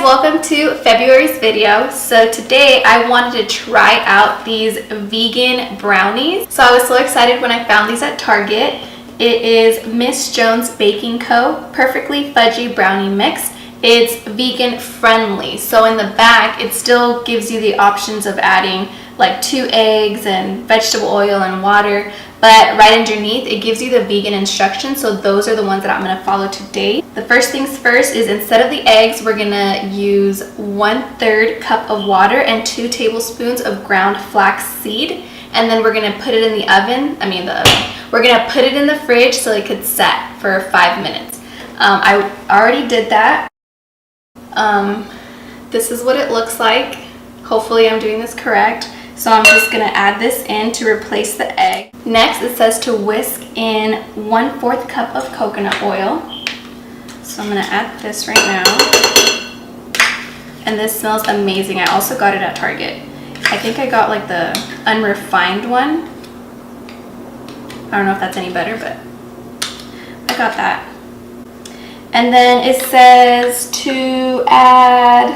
welcome to February's video. So today I wanted to try out these vegan brownies. So I was so excited when I found these at Target. It is Miss Jones Baking Co. Perfectly Fudgy Brownie Mix. It's vegan friendly. So in the back, it still gives you the options of adding like 2 eggs and vegetable oil and water. But right underneath, it gives you the vegan instructions. So those are the ones that I'm gonna follow today. The first things first is instead of the eggs, we're gonna use 1/3 cup of water and 2 tablespoons of ground flax seed. And then we're gonna put it in the oven, we're gonna put it in the fridge so it could set for 5 minutes. I already did that. This is what it looks like. Hopefully I'm doing this correct. So I'm just gonna add this in to replace the egg. Next, it says to whisk in 1/4 cup of coconut oil. So I'm gonna add this right now. And this smells amazing. I also got it at Target. I think I got like the unrefined one. I don't know if that's any better, but I got that. And then it says to add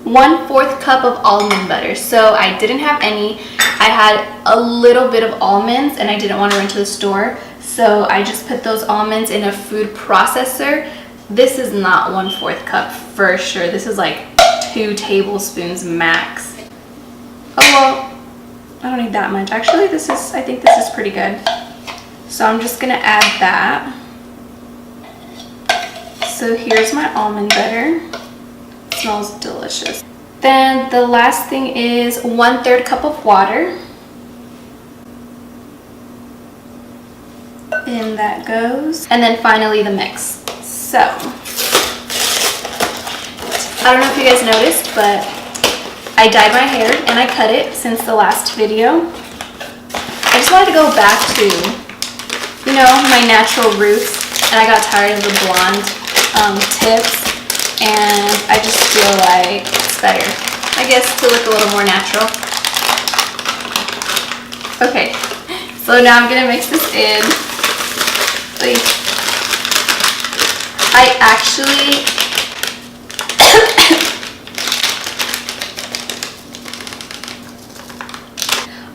1/4 cup of almond butter. So I didn't have any. I had a little bit of almonds and I didn't want to run to the store. So I just put those almonds in a food processor. This is not 1/4 cup for sure. This is like 2 tablespoons max. Oh well, I don't need that much. Actually, I think this is pretty good. So I'm just gonna add that. So here's my almond butter. It smells delicious. Then the last thing is 1/3 cup of water. In that goes. And then finally the mix. So, I don't know if you guys noticed, but I dyed my hair and I cut it since the last video. I just wanted to go back to, you know, my natural roots, and I got tired of the blonde tips, and I just feel like it's better, I guess, to look a little more natural. Okay, so now I'm gonna mix this in. I actually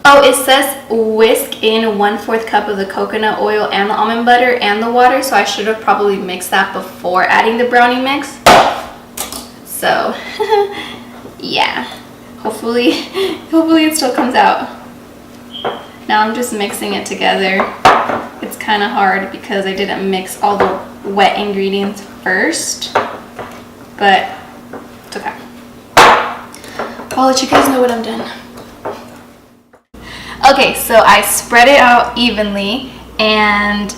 oh, it says whisk in 1/4 cup of the coconut oil and the almond butter and the water, so I should have probably mixed that before adding the brownie mix. So yeah, hopefully it still comes out. Now I'm just mixing it together. It's kind of hard because I didn't mix all the wet ingredients first, but it's okay. I'll let you guys know when I'm done. Okay, so I spread it out evenly, and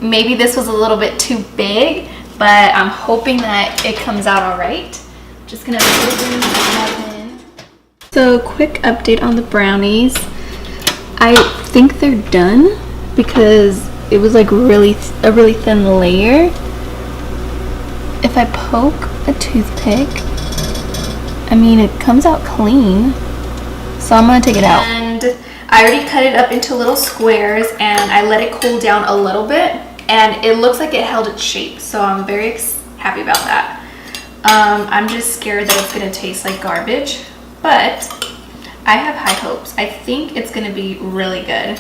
maybe this was a little bit too big, but I'm hoping that it comes out all right. Just gonna put it in the oven. So quick update on the brownies. I think they're done because it was like a really thin layer. If I poke a toothpick, I mean, it comes out clean. So I'm gonna take it out. And I already cut it up into little squares and I let it cool down a little bit, and it looks like it held its shape. So I'm very happy about that. I'm just scared that it's gonna taste like garbage, but I have high hopes. I think it's gonna be really good.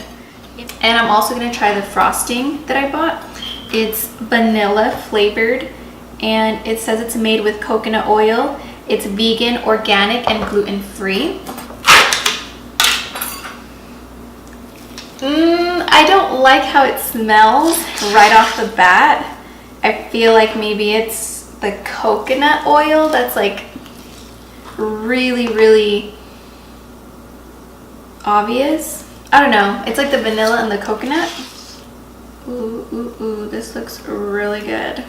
And I'm also gonna try the frosting that I bought. It's vanilla flavored, and it says it's made with coconut oil. It's vegan, organic, and gluten-free. I don't like how it smells right off the bat. I feel like maybe it's the coconut oil that's like really obvious. I don't know. It's like the vanilla and the coconut. Ooh, this looks really good.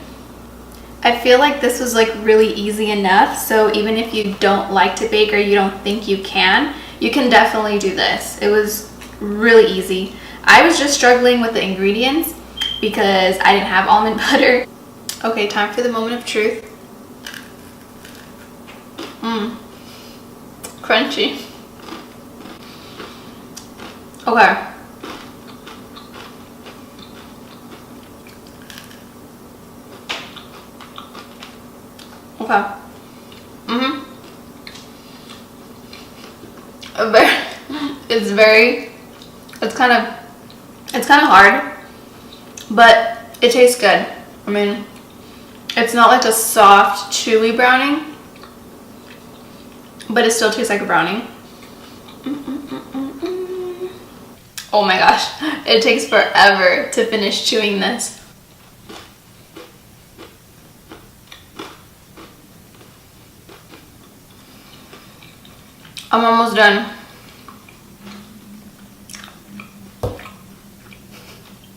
I feel like this was like really easy enough, so even if you don't like to bake or you don't think you can definitely do this. It was really easy. I was just struggling with the ingredients because I didn't have almond butter. Okay, time for the moment of truth. Crunchy. Okay. Okay. It's kind of hard, but it tastes good. I mean, it's not like a soft, chewy brownie, but it still tastes like a brownie. Oh my gosh, it takes forever to finish chewing this. I'm almost done.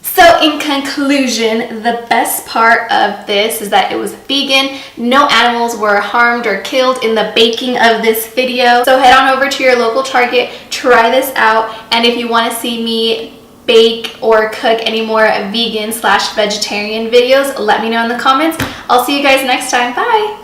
So in conclusion, the best part of this is that it was vegan. No animals were harmed or killed in the baking of this video. So head on over to your local Target, try this out, and if you want to see me bake or cook any more vegan/vegetarian videos, let me know in the comments. I'll see you guys next time. Bye!